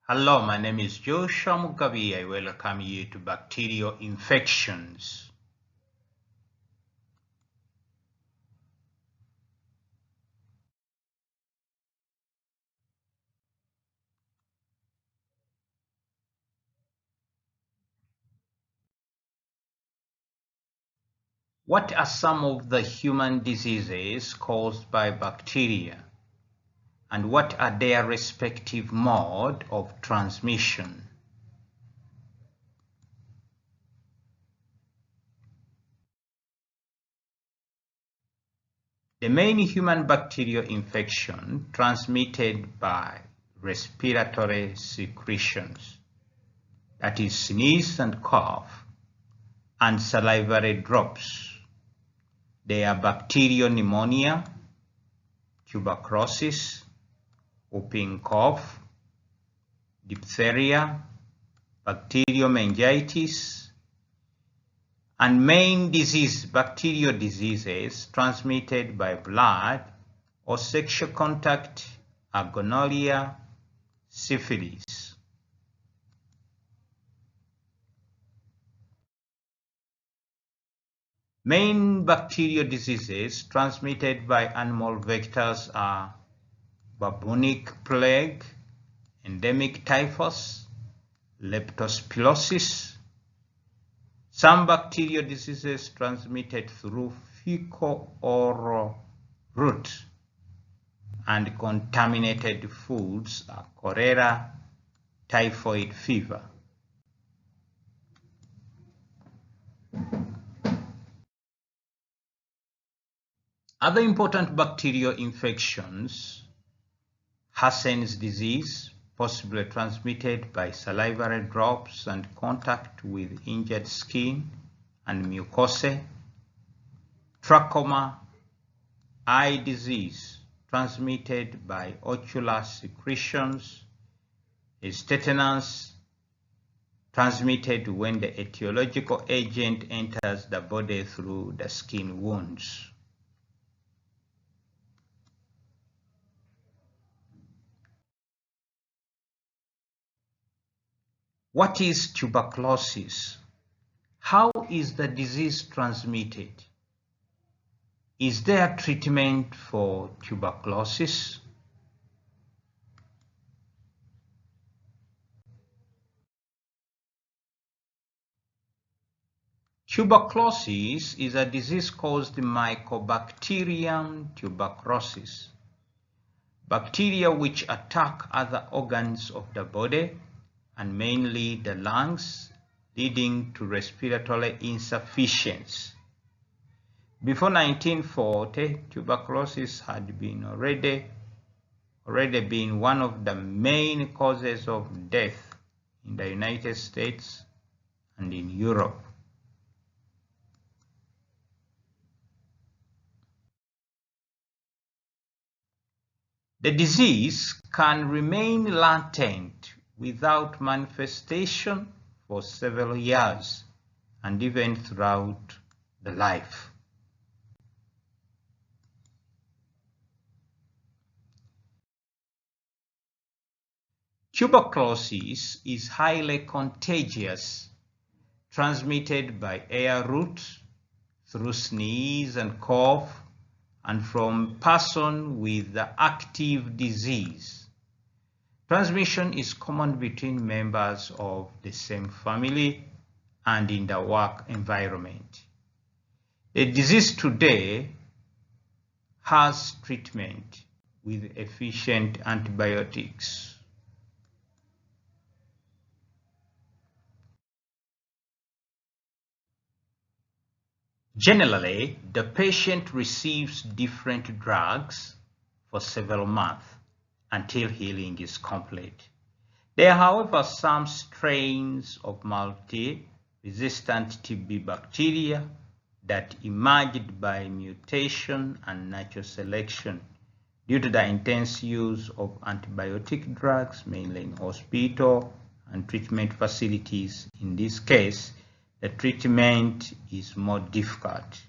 Hello, my name is Joshua Mugabe. I welcome you to Bacterial Infections. What are some of the human diseases caused by bacteria? And what are their respective mode of transmission? The main human bacterial infection transmitted by respiratory secretions, that is sneeze and cough, and salivary drops. They are bacterial pneumonia, tuberculosis, whooping cough, diphtheria, bacterial meningitis, and main disease, bacterial diseases transmitted by blood or sexual contact are gonorrhea, syphilis. Main bacterial diseases transmitted by animal vectors are bubonic plague, endemic typhus, leptospirosis. Some bacterial diseases transmitted through fecal-oral route and contaminated foods are cholera, typhoid fever. Other important bacterial infections: Hansen's disease, possibly transmitted by salivary drops and contact with injured skin and mucosa. Trachoma, eye disease, transmitted by ocular secretions. Is tetanus, transmitted when the etiological agent enters the body through the skin wounds. What is tuberculosis? How is the disease transmitted? Is there treatment for tuberculosis? Tuberculosis is a disease caused by Mycobacterium tuberculosis, bacteria which attack other organs of the body and mainly the lungs, leading to respiratory insufficiency. Before 1940, tuberculosis had been already been one of the main causes of death in the United States and in Europe. The disease can remain latent without manifestation for several years and even throughout the life. Tuberculosis is highly contagious, transmitted by air route, through sneeze and cough, and from person with the active disease. Transmission is common between members of the same family and in the work environment. The disease today has treatment with efficient antibiotics. Generally, the patient receives different drugs for several months until healing is complete. There are, however, some strains of multi-resistant TB bacteria that emerged by mutation and natural selection due to the intense use of antibiotic drugs, mainly in hospital and treatment facilities. In this case, the treatment is more difficult.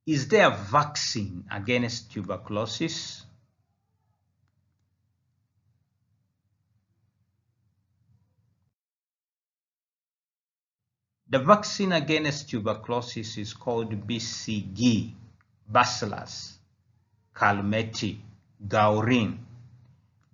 Is there a vaccine against tuberculosis? The vaccine against tuberculosis is called BCG, Bacillus calmette guerin.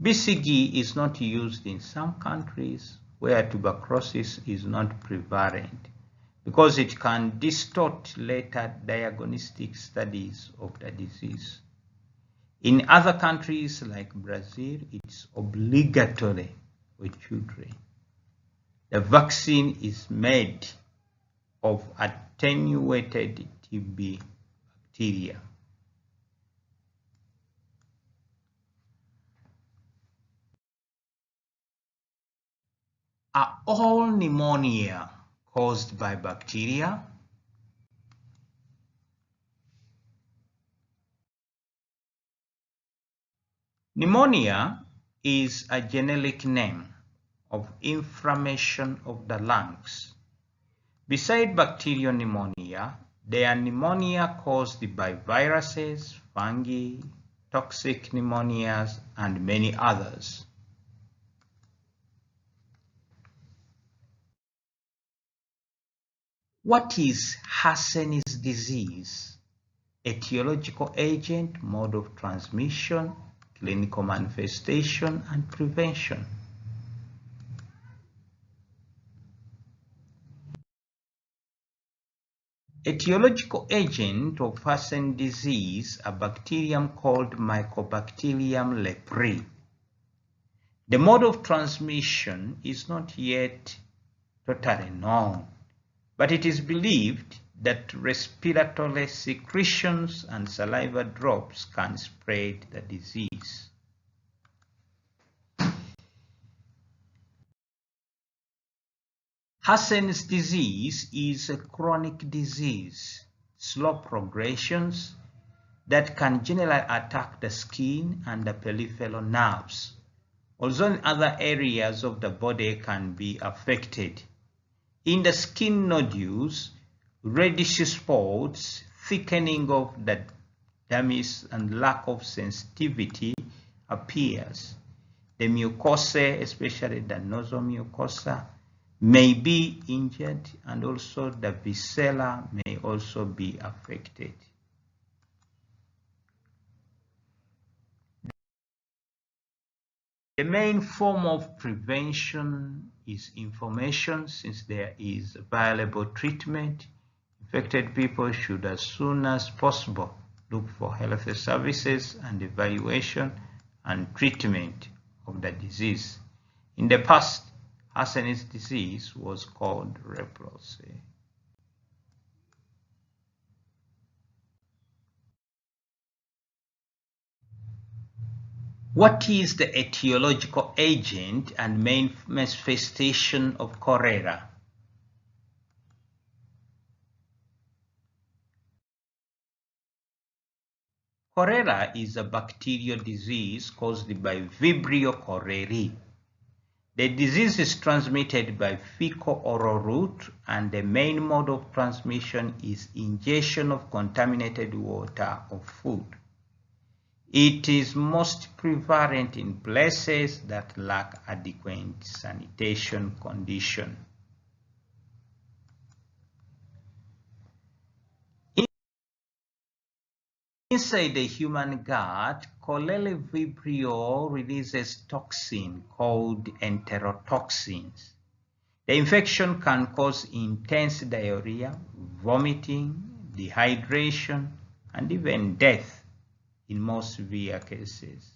BCG is not used in some countries where tuberculosis is not prevalent because it can distort later diagnostic studies of the disease. In other countries like Brazil, it's obligatory for children. The vaccine is made of attenuated TB bacteria. Are all pneumonia caused by bacteria? Pneumonia is a generic name of inflammation of the lungs. Beside bacterial pneumonia, there are pneumonia caused by viruses, fungi, toxic pneumonias, and many others. What is Hassen's disease? Etiological agent, mode of transmission, clinical manifestation, and prevention. Etiological agent of Hassen's disease, a bacterium called Mycobacterium leprae. The mode of transmission is not yet totally known, but it is believed that respiratory secretions and saliva drops can spread the disease. Hassen's disease is a chronic disease, slow progressions that can generally attack the skin and the peripheral nerves, although other areas of the body can be affected. In the skin nodules, reddish spots, thickening of the dermis, and lack of sensitivity appears. The mucosa, especially the nasal mucosa, may be injured, and also the viscera may also be affected. The main form of prevention is information. Since there is available treatment, infected people should as soon as possible look for health services and evaluation and treatment of the disease. In the past, Hassen's disease was called leprosy. What is the etiological agent and main manifestation of cholera? Cholera is a bacterial disease caused by Vibrio cholerae. The disease is transmitted by fecal-oral route, and the main mode of transmission is ingestion of contaminated water or food. It is most prevalent in places that lack adequate sanitation conditions. Inside the human gut, Cholera vibrio releases toxin called enterotoxins. The infection can cause intense diarrhea, vomiting, dehydration, and even death in most severe cases.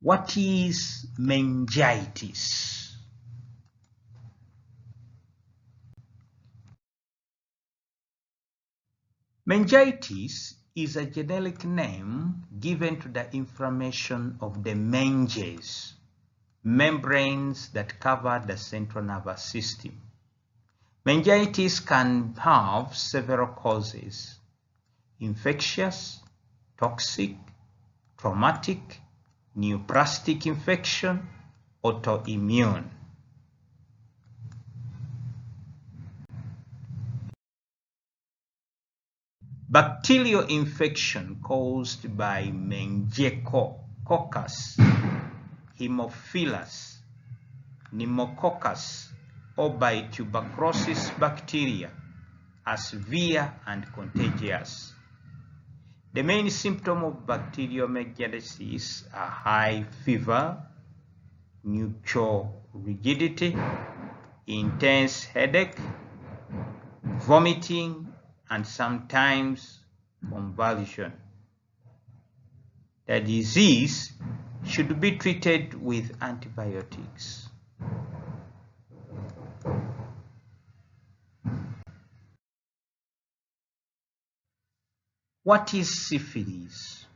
What is meningitis? Meningitis is a generic name given to the inflammation of the meninges, membranes that cover the central nervous system. Meningitis can have several causes: infectious, toxic, traumatic, neoplastic infection, autoimmune. Bacterial infection caused by Meningococcus, Haemophilus, Pneumococcus, or by tuberculosis bacteria are severe and contagious. The main symptoms of bacterial meningitis are high fever, neutral rigidity, intense headache, vomiting, and sometimes convulsion. The disease should be treated with antibiotics. What is syphilis?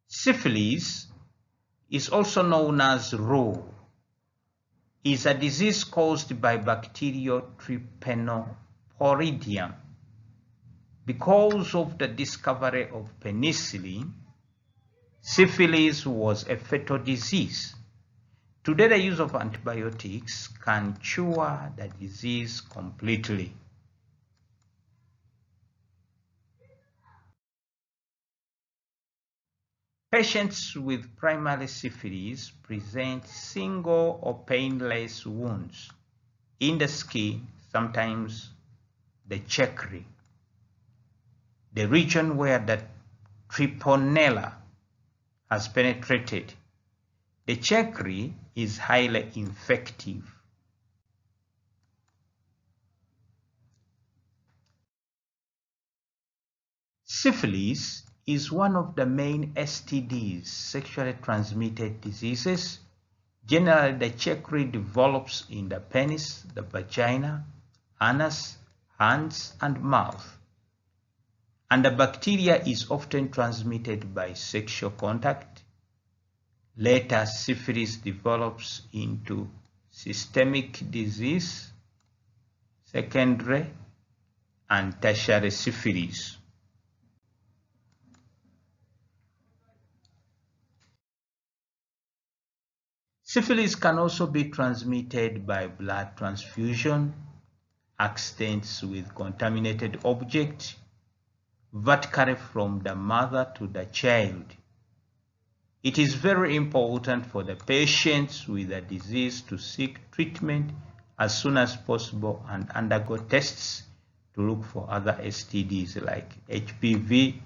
Syphilis is also known as Roe, is a disease caused by bacterial Trypanoporidium. Because of the discovery of penicillin, syphilis was a fatal disease. Today, the use of antibiotics can cure the disease completely. Patients with primary syphilis present single or painless wounds in the skin, sometimes the chekri, the region where the Treponella has penetrated. The chekri is highly infective. Syphilis is one of the main STDs, sexually transmitted diseases. Generally, the chekri develops in the penis, the vagina, anus, hands, and mouth. And the bacteria is often transmitted by sexual contact. Later, syphilis develops into systemic disease, secondary, and tertiary syphilis. Syphilis can also be transmitted by blood transfusion, accidents with contaminated objects, vertically from the mother to the child. It is very important for the patients with the disease to seek treatment as soon as possible and undergo tests to look for other STDs like HPV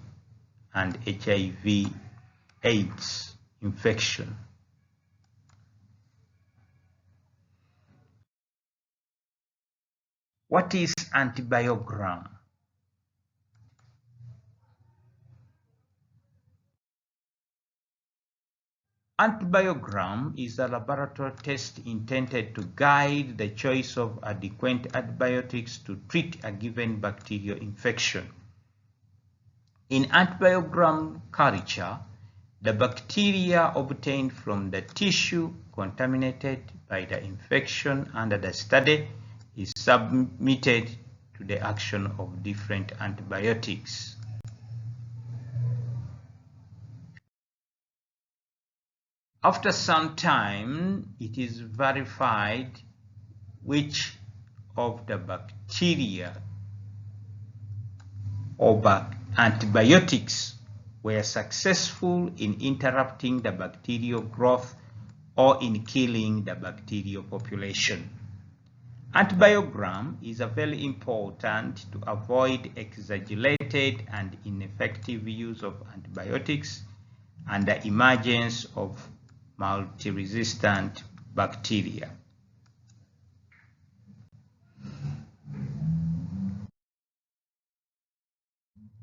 and HIV/AIDS infection. What is antibiogram? Antibiogram is a laboratory test intended to guide the choice of adequate antibiotics to treat a given bacterial infection. In antibiogram culture, the bacteria obtained from the tissue contaminated by the infection under the study is submitted to the action of different antibiotics. After some time, it is verified which of the bacteria or antibiotics were successful in interrupting the bacterial growth or in killing the bacterial population. Antibiogram is very important to avoid exaggerated and ineffective use of antibiotics and the emergence of multi-resistant bacteria.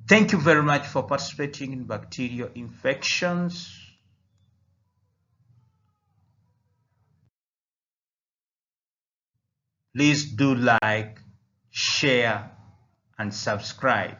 Thank you very much for participating in bacterial infections. Please do like, share, and subscribe.